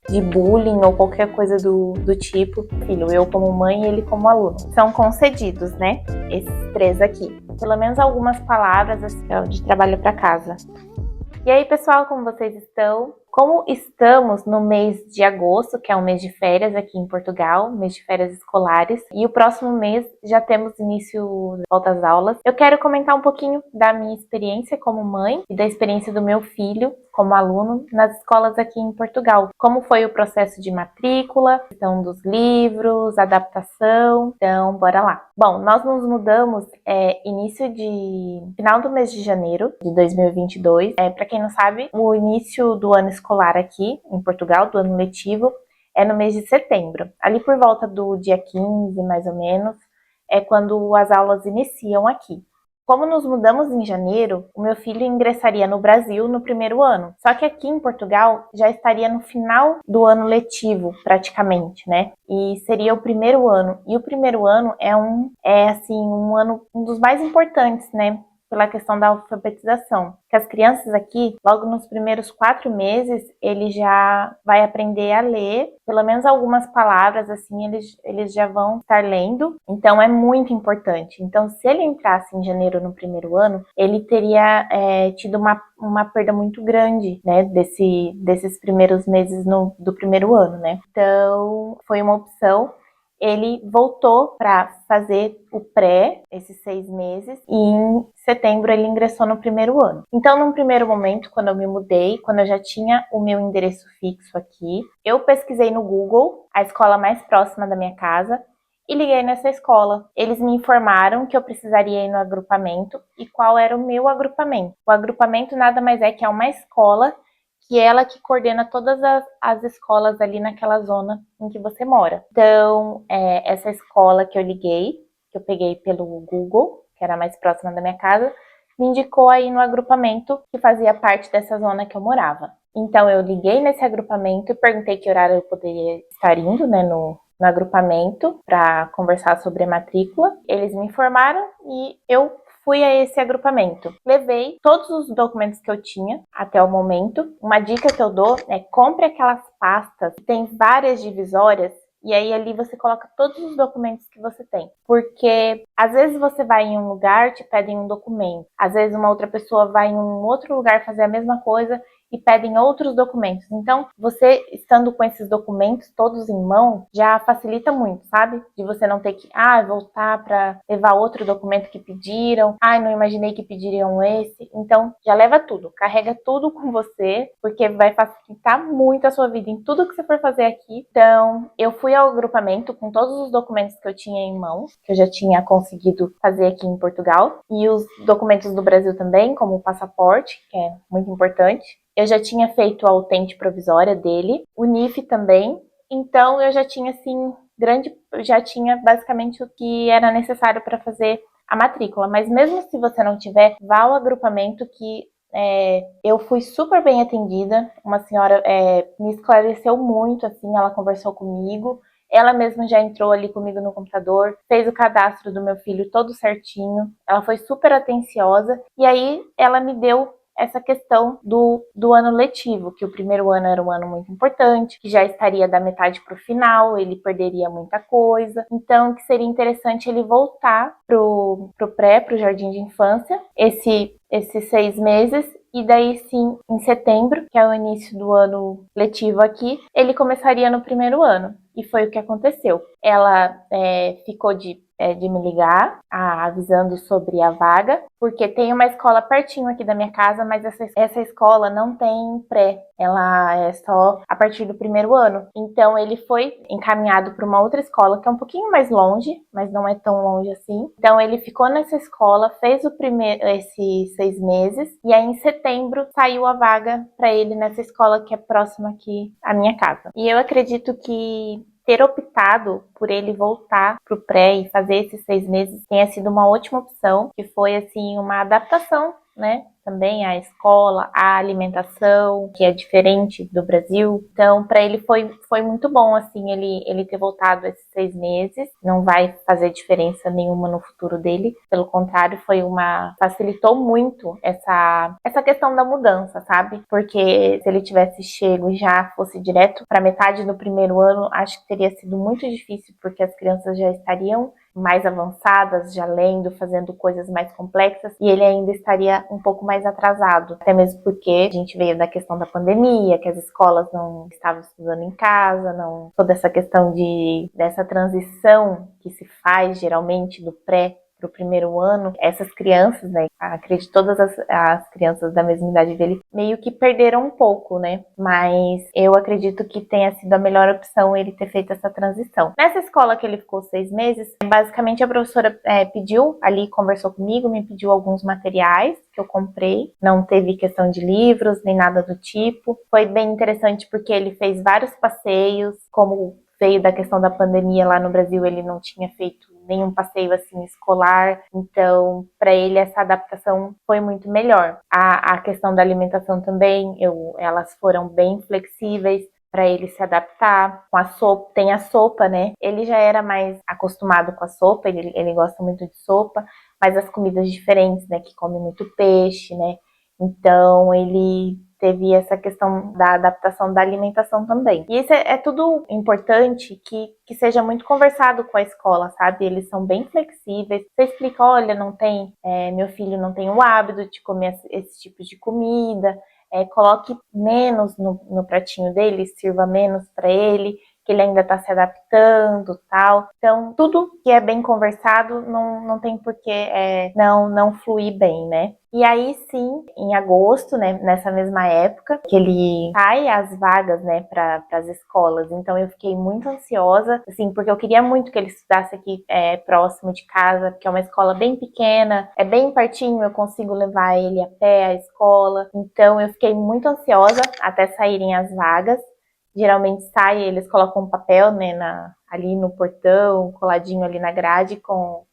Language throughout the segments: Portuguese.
de bullying ou qualquer coisa do tipo. Filho, eu como mãe e ele como aluno. São concedidos, né? Esses 3 aqui. Pelo menos algumas palavras assim, de trabalho para casa. E aí, pessoal, como vocês estão? Como estamos no mês de agosto, que é um mês de férias aqui em Portugal, mês de férias escolares, e o próximo mês já temos início de volta às aulas, eu quero comentar um pouquinho da minha experiência como mãe e da experiência do meu filho como aluno nas escolas aqui em Portugal. Como foi o processo de matrícula, questão dos livros, adaptação, então bora lá. Bom, nós nos mudamos final do mês de janeiro de 2022. Para quem não sabe, o início do ano escolar aqui em Portugal, do ano letivo, é no mês de setembro. Ali por volta do dia 15, mais ou menos, é quando as aulas iniciam aqui. Como nos mudamos em janeiro, o meu filho ingressaria no Brasil no primeiro ano. Só que aqui em Portugal já estaria no final do ano letivo, praticamente, né? E seria o primeiro ano. E o primeiro ano é um ano, um dos mais importantes, né? Pela questão da alfabetização. Que as crianças aqui, logo nos primeiros 4 meses, ele já vai aprender a ler, pelo menos algumas palavras, assim, eles já vão estar lendo. Então, é muito importante. Então, se ele entrasse em janeiro no primeiro ano, ele teria tido uma perda muito grande, né, desses primeiros meses do primeiro ano, né. Então, foi uma opção. Ele voltou para fazer o pré, esses 6 meses, e em setembro ele ingressou no primeiro ano. Então, num primeiro momento, quando eu me mudei, quando eu já tinha o meu endereço fixo aqui, eu pesquisei no Google a escola mais próxima da minha casa e liguei nessa escola. Eles me informaram que eu precisaria ir no agrupamento e qual era o meu agrupamento. O agrupamento nada mais é que é uma escola que ela que coordena todas as escolas ali naquela zona em que você mora. Então, essa escola que eu liguei, que eu peguei pelo Google, que era a mais próxima da minha casa, me indicou aí no agrupamento que fazia parte dessa zona que eu morava. Então, eu liguei nesse agrupamento e perguntei que horário eu poderia estar indo, né, no agrupamento para conversar sobre a matrícula. Eles me informaram e eu fui a esse agrupamento. Levei todos os documentos que eu tinha até o momento. Uma dica que eu dou é compre aquelas pastas que tem várias divisórias e aí ali você coloca todos os documentos que você tem. Porque às vezes você vai em um lugar, te pedem um documento. Às vezes uma outra pessoa vai em um outro lugar fazer a mesma coisa e pedem outros documentos. Então, você estando com esses documentos todos em mão, já facilita muito, sabe? De você não ter que, voltar para levar outro documento que pediram. Não imaginei que pediriam esse. Então, já leva tudo. Carrega tudo com você, porque vai facilitar muito a sua vida em tudo que você for fazer aqui. Então, eu fui ao agrupamento com todos os documentos que eu tinha em mãos, que eu já tinha conseguido fazer aqui em Portugal, e os documentos do Brasil também, como o passaporte, que é muito importante. Eu já tinha feito a utente provisória dele, o NIF também, então eu já tinha já tinha basicamente o que era necessário para fazer a matrícula. Mas mesmo se você não tiver, vá ao agrupamento que eu fui super bem atendida. Uma senhora me esclareceu muito, assim, ela conversou comigo. Ela mesma já entrou ali comigo no computador, fez o cadastro do meu filho todo certinho. Ela foi super atenciosa e aí ela me deu essa questão do ano letivo, que o primeiro ano era um ano muito importante, que já estaria da metade para o final, ele perderia muita coisa, então que seria interessante ele voltar pro pré, pro jardim de infância, esses 6 meses, e daí sim, em setembro, que é o início do ano letivo aqui, ele começaria no primeiro ano. E foi o que aconteceu. Ela ficou de me ligar, avisando sobre a vaga, porque tem uma escola pertinho aqui da minha casa, mas essa escola não tem pré, ela é só a partir do primeiro ano. Então ele foi encaminhado para uma outra escola que é um pouquinho mais longe, mas não é tão longe assim. Então ele ficou nessa escola, fez esses 6 meses, e aí em setembro saiu a vaga para ele nessa escola que é próxima aqui à minha casa. E eu acredito que ter optado por ele voltar para o pré e fazer esses 6 meses tenha sido uma ótima opção, que foi assim uma adaptação, né? Também a escola, a alimentação, que é diferente do Brasil. Então, para ele foi muito bom, assim, ele ter voltado esses 6 meses. Não vai fazer diferença nenhuma no futuro dele. Pelo contrário, facilitou muito essa questão da mudança, sabe? Porque se ele tivesse chego e já fosse direto para metade do primeiro ano, acho que teria sido muito difícil, porque as crianças já estariam mais avançadas, já lendo, fazendo coisas mais complexas, e ele ainda estaria um pouco mais atrasado, até mesmo porque a gente veio da questão da pandemia, que as escolas não estavam estudando em casa, não toda essa questão dessa transição que se faz geralmente do pré para o primeiro ano, essas crianças, né, acredito todas as crianças da mesma idade dele, meio que perderam um pouco, né, mas eu acredito que tenha sido a melhor opção ele ter feito essa transição. Nessa escola que ele ficou 6 meses, basicamente a professora pediu, ali conversou comigo, me pediu alguns materiais que eu comprei, não teve questão de livros, nem nada do tipo, foi bem interessante porque ele fez vários passeios, como veio da questão da pandemia lá no Brasil, ele não tinha feito nenhum passeio assim escolar, então para ele essa adaptação foi muito melhor. A questão da alimentação também, elas foram bem flexíveis para ele se adaptar. Com a sopa, tem a sopa, né? Ele já era mais acostumado com a sopa, ele gosta muito de sopa, mas as comidas diferentes, né? Que come muito peixe, né? Então ele teve essa questão da adaptação da alimentação também. E isso é tudo importante que seja muito conversado com a escola, sabe? Eles são bem flexíveis. Você explica, olha, meu filho não tem o hábito de comer esse tipo de comida, coloque menos no pratinho dele, sirva menos para ele, que ele ainda está se adaptando, tal. Então, tudo que é bem conversado não tem por que não fluir bem, né? E aí sim, em agosto, né, nessa mesma época, que ele sai as vagas, né, para as escolas. Então eu fiquei muito ansiosa, assim, porque eu queria muito que ele estudasse aqui próximo de casa, porque é uma escola bem pequena, é bem pertinho, eu consigo levar ele a pé à escola. Então eu fiquei muito ansiosa até saírem as vagas. Geralmente sai, eles colocam um papel, né, ali no portão, coladinho ali na grade com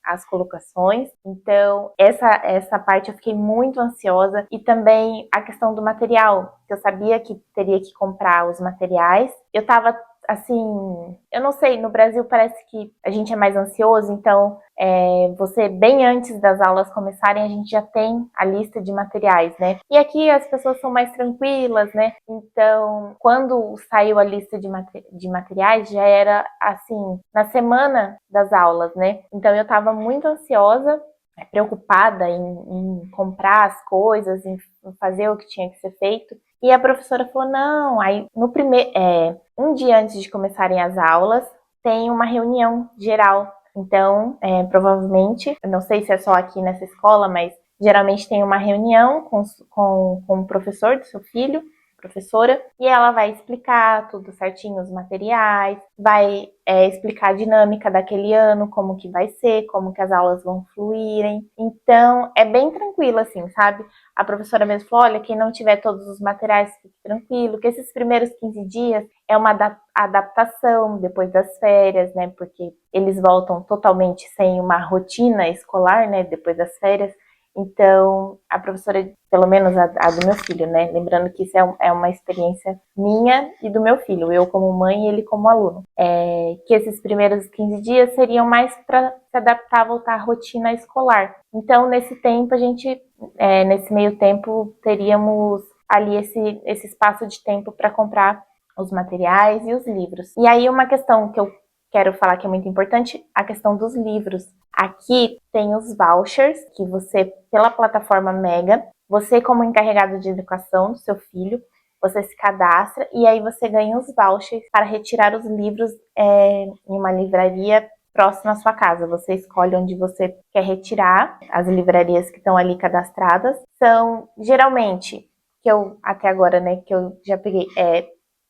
as colocações. Então, essa parte eu fiquei muito ansiosa. E também a questão do material, que eu sabia que teria que comprar os materiais. Eu tava assim, eu não sei, no Brasil parece que a gente é mais ansioso, então você bem antes das aulas começarem, a gente já tem a lista de materiais, né? E aqui as pessoas são mais tranquilas, né? Então, quando saiu a lista de materiais, já era assim, na semana das aulas, né? Então eu tava muito ansiosa, preocupada em comprar as coisas, em fazer o que tinha que ser feito. E a professora falou, não, aí no primeiro, um dia antes de começarem as aulas, tem uma reunião geral. Então, provavelmente, eu não sei se é só aqui nessa escola, mas geralmente tem uma reunião com o professor do seu filho, professora, e ela vai explicar tudo certinho, os materiais, vai explicar a dinâmica daquele ano, como que vai ser, como que as aulas vão fluírem. Então, é bem tranquilo, assim, sabe? A professora mesmo falou, olha, quem não tiver todos os materiais, fique tranquilo, que esses primeiros 15 dias é uma adaptação depois das férias, né? Porque eles voltam totalmente sem uma rotina escolar, né? Depois das férias. Então, a professora, pelo menos a do meu filho, né? Lembrando que isso é uma experiência minha e do meu filho, eu como mãe e ele como aluno. Que esses primeiros 15 dias seriam mais para se adaptar, voltar à rotina escolar. Então, nesse tempo, nesse meio tempo, teríamos ali esse espaço de tempo para comprar os materiais e os livros. E aí, uma questão que eu quero falar que é muito importante, a questão dos livros. Aqui tem os vouchers que você, pela plataforma Mega, você como encarregado de educação do seu filho, você se cadastra e aí você ganha os vouchers para retirar os livros em uma livraria próxima à sua casa. Você escolhe onde você quer retirar. As livrarias que estão ali cadastradas são geralmente, que eu até agora, né, que eu já peguei,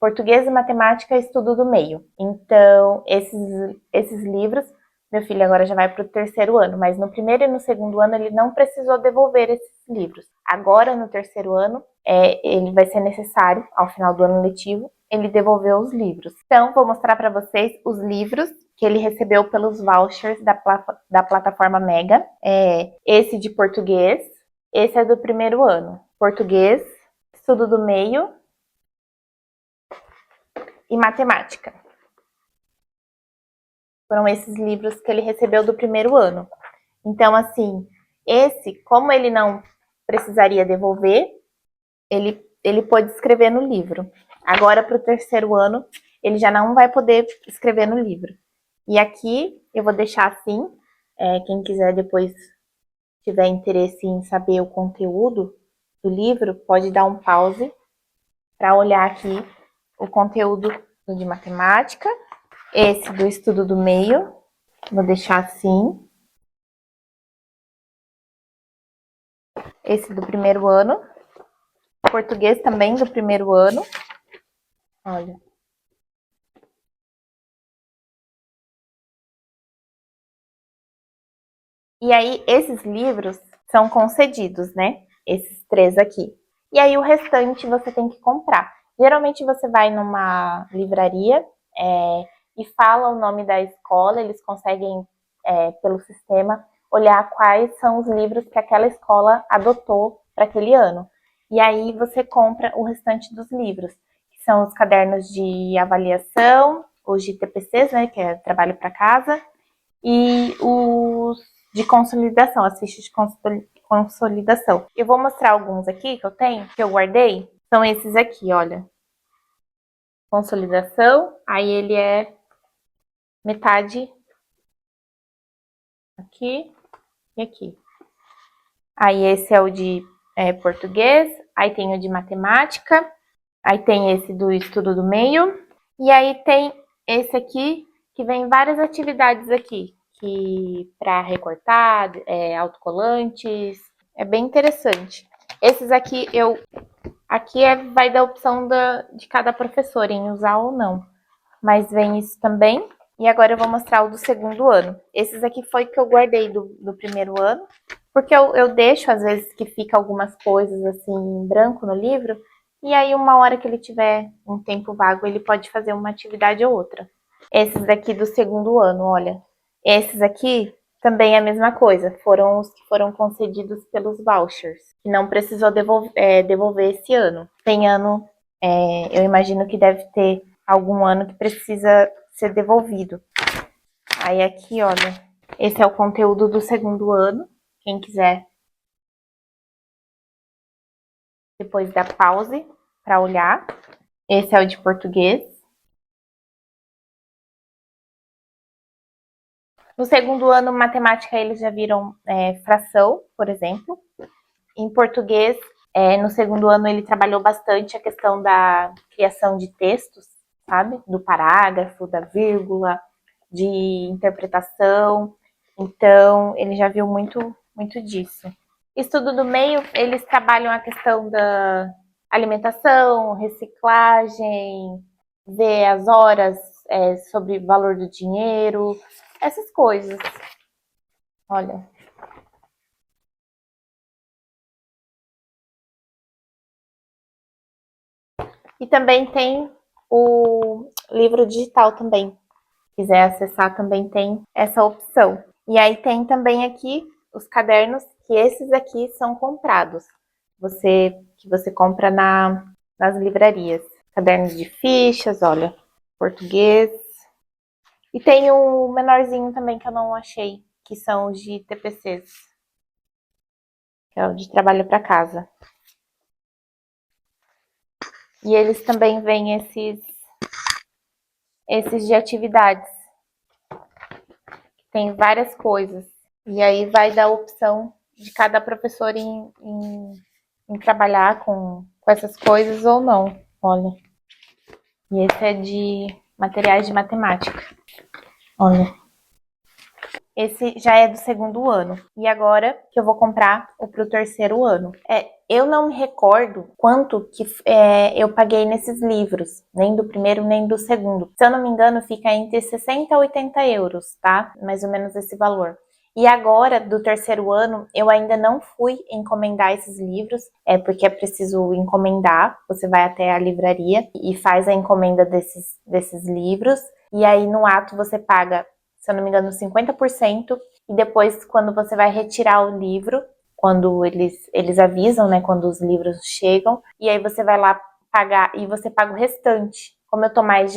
português e matemática, estudo do meio. Então, esses livros, meu filho agora já vai para o terceiro ano, mas no primeiro e no segundo ano ele não precisou devolver esses livros. Agora, no terceiro ano, ele vai ser necessário, ao final do ano letivo, ele devolveu os livros. Então, vou mostrar para vocês os livros que ele recebeu pelos vouchers da plataforma Mega. Esse de português, Esse é do primeiro ano. Português, estudo do meio e matemática. Foram esses livros que ele recebeu do primeiro ano. Então, assim, esse, como ele não precisaria devolver, ele pôde escrever no livro. Agora, para o terceiro ano, ele já não vai poder escrever no livro. E aqui eu vou deixar assim, quem quiser depois tiver interesse em saber o conteúdo do livro, pode dar um pause para olhar aqui o conteúdo de matemática, esse do estudo do meio, vou deixar assim, esse do primeiro ano, português também do primeiro ano, olha. E aí, esses livros são concedidos, né? Esses 3 aqui. E aí, o restante você tem que comprar. Geralmente, você vai numa livraria e fala o nome da escola, eles conseguem, pelo sistema, olhar quais são os livros que aquela escola adotou para aquele ano. E aí, você compra o restante dos livros, que são os cadernos de avaliação, os de TPCs, né, que é trabalho para casa, e os de consolidação, as fichas de consolidação. Eu vou mostrar alguns aqui que eu tenho, que eu guardei. São esses aqui, olha. Consolidação, aí ele é metade aqui e aqui. Aí esse é o de português, aí tem o de matemática, aí tem esse do estudo do meio, e aí tem esse aqui, que vem várias atividades aqui, que para recortar, autocolantes, é bem interessante. Esses aqui aqui vai da opção de cada professor em usar ou não, mas vem isso também. E agora eu vou mostrar o do segundo ano. Esses aqui foi que eu guardei do primeiro ano, porque eu deixo às vezes que fica algumas coisas assim em branco no livro, e aí uma hora que ele tiver um tempo vago, ele pode fazer uma atividade ou outra. Esses daqui do segundo ano, olha. Esses aqui também é a mesma coisa, foram os que foram concedidos pelos vouchers, que não precisou devolver esse ano. Tem ano, eu imagino que deve ter algum ano que precisa ser devolvido. Aí aqui, olha, esse é o conteúdo do segundo ano, quem quiser depois dar pause para olhar. Esse é o de português. No segundo ano, matemática, eles já viram fração, por exemplo. Em português, no segundo ano, ele trabalhou bastante a questão da criação de textos, sabe? Do parágrafo, da vírgula, de interpretação. Então, ele já viu muito, muito disso. Estudo do meio, eles trabalham a questão da alimentação, reciclagem, ver as horas, sobre valor do dinheiro, essas coisas. Olha. E também tem o livro digital também. Se quiser acessar, também tem essa opção. E aí tem também aqui os cadernos, que esses aqui são comprados. Que você compra nas livrarias. Cadernos de fichas, olha, português. E tem o menorzinho também que eu não achei, que são os de TPCs, que é o de trabalho para casa. E eles também vêm esses de atividades. Tem várias coisas. E aí vai dar a opção de cada professor em trabalhar com essas coisas ou não. Olha. E esse é de materiais de matemática. Olha. Esse já é do segundo ano. E agora que eu vou comprar o pro terceiro ano. Eu não me recordo quanto que eu paguei nesses livros. Nem do primeiro, nem do segundo. Se eu não me engano, fica entre 60 e 80 euros, tá? Mais ou menos esse valor. E agora, do terceiro ano, eu ainda não fui encomendar esses livros, porque é preciso encomendar. Você vai até a livraria e faz a encomenda desses livros. E aí, no ato, você paga, se eu não me engano, 50%. E depois, quando você vai retirar o livro, quando eles avisam, né, quando os livros chegam, e aí você vai lá pagar e você paga o restante. Como eu tô mais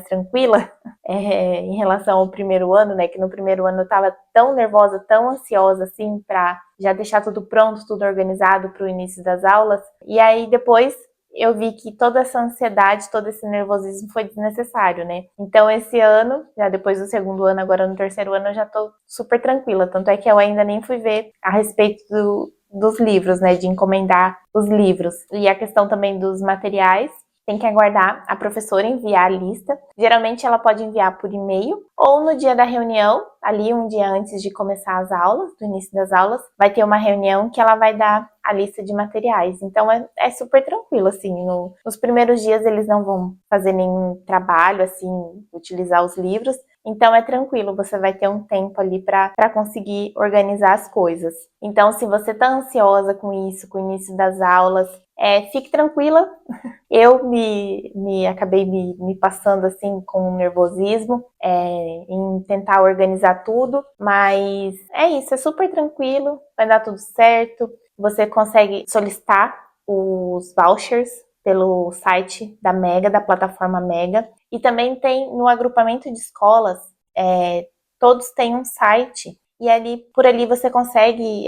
tranquila em relação ao primeiro ano, né, que no primeiro ano eu tava tão nervosa, tão ansiosa, assim, pra já deixar tudo pronto, tudo organizado pro início das aulas, e aí depois eu vi que toda essa ansiedade, todo esse nervosismo foi desnecessário, né? Então esse ano, já depois do segundo ano, agora no terceiro ano, eu já tô super tranquila. Tanto é que eu ainda nem fui ver a respeito dos livros, né? De encomendar os livros. E a questão também dos materiais, tem que aguardar a professora enviar a lista. Geralmente ela pode enviar por e-mail ou no dia da reunião, ali um dia antes de começar as aulas, do início das aulas, vai ter uma reunião que ela vai dar a lista de materiais. Então é super tranquilo, assim. Nos primeiros dias eles não vão fazer nenhum trabalho, assim, utilizar os livros. Então é tranquilo, você vai ter um tempo ali para conseguir organizar as coisas. Então, se você tá ansiosa com isso, com o início das aulas, fique tranquila. Eu acabei me passando assim com um nervosismo em tentar organizar tudo, mas é isso, é super tranquilo, vai dar tudo certo. Você consegue solicitar os vouchers pelo site da Mega, da plataforma Mega, e também tem no agrupamento de escolas, todos têm um site, e ali por ali você consegue,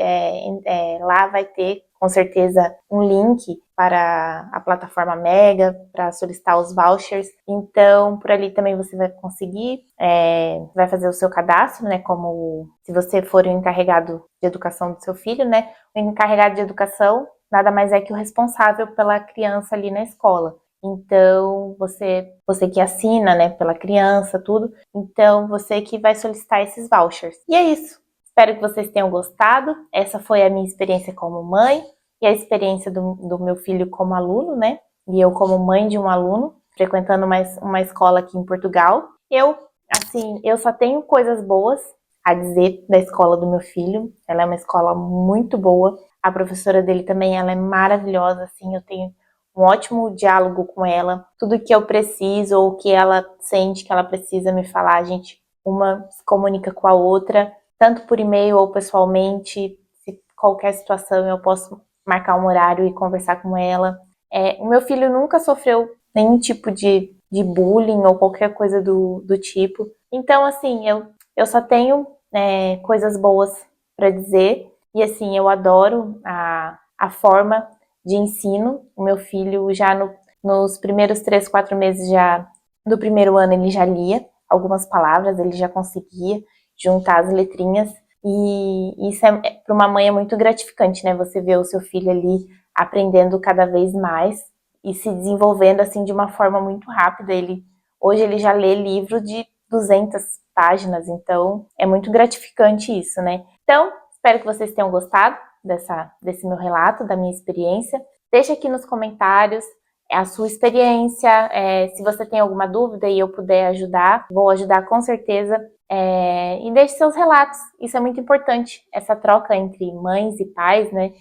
lá vai ter com certeza um link para a plataforma Mega, para solicitar os vouchers. Então, por ali também você vai conseguir, vai fazer o seu cadastro, né? Como se você for o encarregado de educação do seu filho, né? O encarregado de educação nada mais é que o responsável pela criança ali na escola. Então, você que assina, né, pela criança, tudo. Então, você que vai solicitar esses vouchers. E é isso. Espero que vocês tenham gostado. Essa foi a minha experiência como mãe e a experiência do meu filho como aluno, né? E eu como mãe de um aluno, frequentando uma escola aqui em Portugal. Eu só tenho coisas boas a dizer da escola do meu filho. Ela é uma escola muito boa. A professora dele também, ela é maravilhosa, assim, eu tenho um ótimo diálogo com ela. Tudo que eu preciso ou que ela sente que ela precisa me falar, a gente uma se comunica com a outra, tanto por e-mail ou pessoalmente. Se qualquer situação eu posso marcar um horário e conversar com ela. O meu filho nunca sofreu nenhum tipo de bullying ou qualquer coisa do tipo. Então, assim, eu só tenho coisas boas para dizer. E, assim, eu adoro a forma de ensino. O meu filho já nos primeiros 3, 4 meses do primeiro ano ele já lia algumas palavras, ele já conseguia juntar as letrinhas. E isso para uma mãe é muito gratificante, né? Você vê o seu filho ali aprendendo cada vez mais e se desenvolvendo assim de uma forma muito rápida. Hoje ele já lê livro de 200 páginas, então é muito gratificante isso, né? Então, espero que vocês tenham gostado desse meu relato, da minha experiência. Deixa aqui nos comentários a sua experiência, se você tem alguma dúvida e eu puder ajudar, vou ajudar com certeza. E deixe seus relatos, isso é muito importante, essa troca entre mães e pais, né,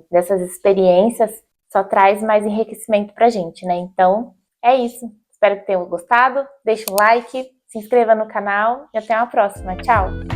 dessas experiências, só traz mais enriquecimento pra gente, né, então é isso, espero que tenham gostado, deixe um like, se inscreva no canal e até uma próxima, tchau!